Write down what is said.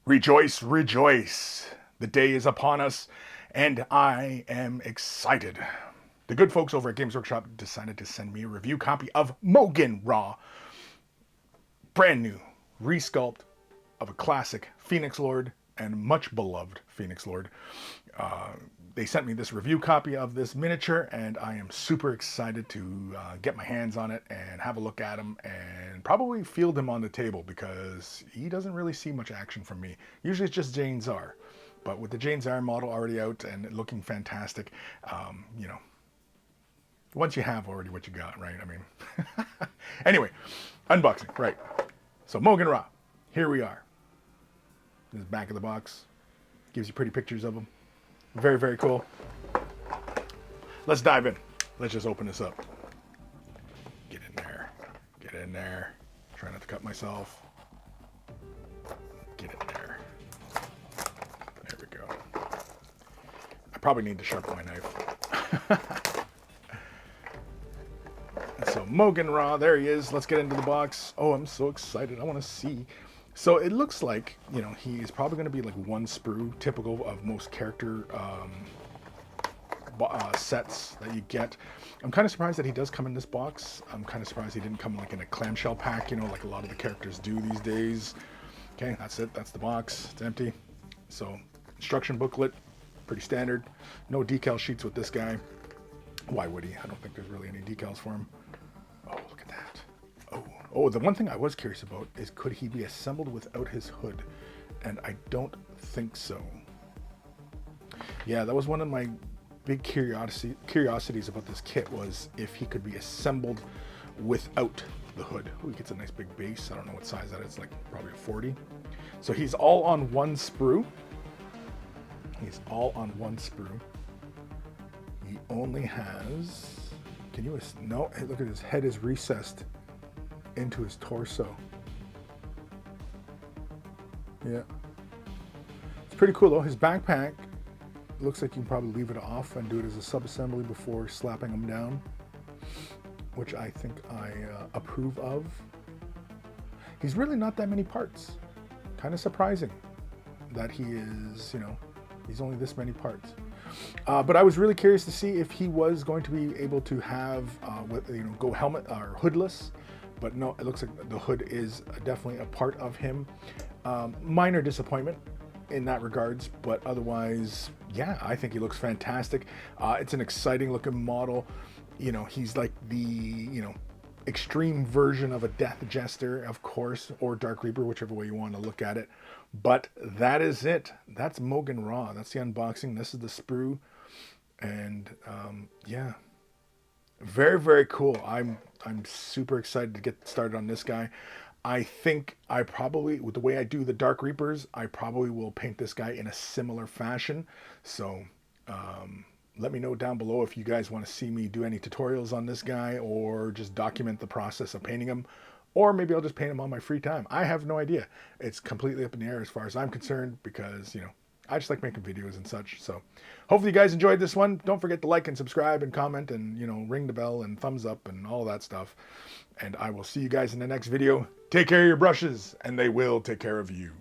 Rejoice, rejoice. The day is upon us, and I am excited. The good folks over at Games Workshop decided to send me a review copy of Maugan Raw. Brand new resculpt of a classic Phoenix Lord and much beloved Phoenix Lord. They sent me this review copy of this miniature, and I am super excited to get my hands on it and have a look at him and probably field him on the table because he doesn't really see much action from me. Usually it's just Jane Czar. But with the Jane Czar model already out and looking fantastic, once you have already what you got, right? I mean, anyway, unboxing, right. So Maugan Raw, here we are. This is back of the box. Gives you pretty pictures of him. Very, very cool. Let's dive in. Let's just open this up. Get in there. Get in there. Try not to cut myself. Get in there. There we go. I probably need to sharpen my knife. So Maugan Raw, there he is. Let's get into the box. Oh, I'm so excited. I want to see. So it looks like, he's probably going to be like one sprue, typical of most character sets that you get. I'm kind of surprised that he does come in this box. I'm kind of surprised he didn't come like in a clamshell pack, like a lot of the characters do these days. Okay, that's it. That's the box. It's empty. So instruction booklet, pretty standard. No decal sheets with this guy. Why would he? I don't think there's really any decals for him. Oh, look at that. Oh, the one thing I was curious about is could he be assembled without his hood? And I don't think so. Yeah, that was one of my big curiosities about this kit was if he could be assembled without the hood. Oh, he gets a nice big base. I don't know what size that is, like probably a 40. So he's all on one sprue. He's all on one sprue. He only has, no, look at his head is recessed into his torso. Yeah. It's pretty cool though. His backpack looks like you can probably leave it off and do it as a sub-assembly before slapping him down, which I think I approve of. He's really not that many parts. Kind of surprising that he is, he's only this many parts. But I was really curious to see if he was going to be able to have, go helmet or hoodless. But no, it looks like the hood is definitely a part of him. Minor disappointment in that regards, but otherwise, yeah, I think he looks fantastic. It's an exciting looking model. He's like the, extreme version of a Death Jester, of course, or Dark Reaper, whichever way you want to look at it. But that is it. That's Maugan Raw. That's the unboxing. This is the sprue. And yeah, very, very cool. I'm super excited to get started on this guy. I think I probably, with the way I do the Dark Reapers, I probably will paint this guy in a similar fashion. So let me know down below if you guys want to see me do any tutorials on this guy or just document the process of painting him. Or maybe I'll just paint him on my free time. I have no idea. It's completely up in the air as far as I'm concerned because, I just like making videos and such. So hopefully you guys enjoyed this one. Don't forget to like and subscribe and comment and, ring the bell and thumbs up and all that stuff. And I will see you guys in the next video. Take care of your brushes and they will take care of you.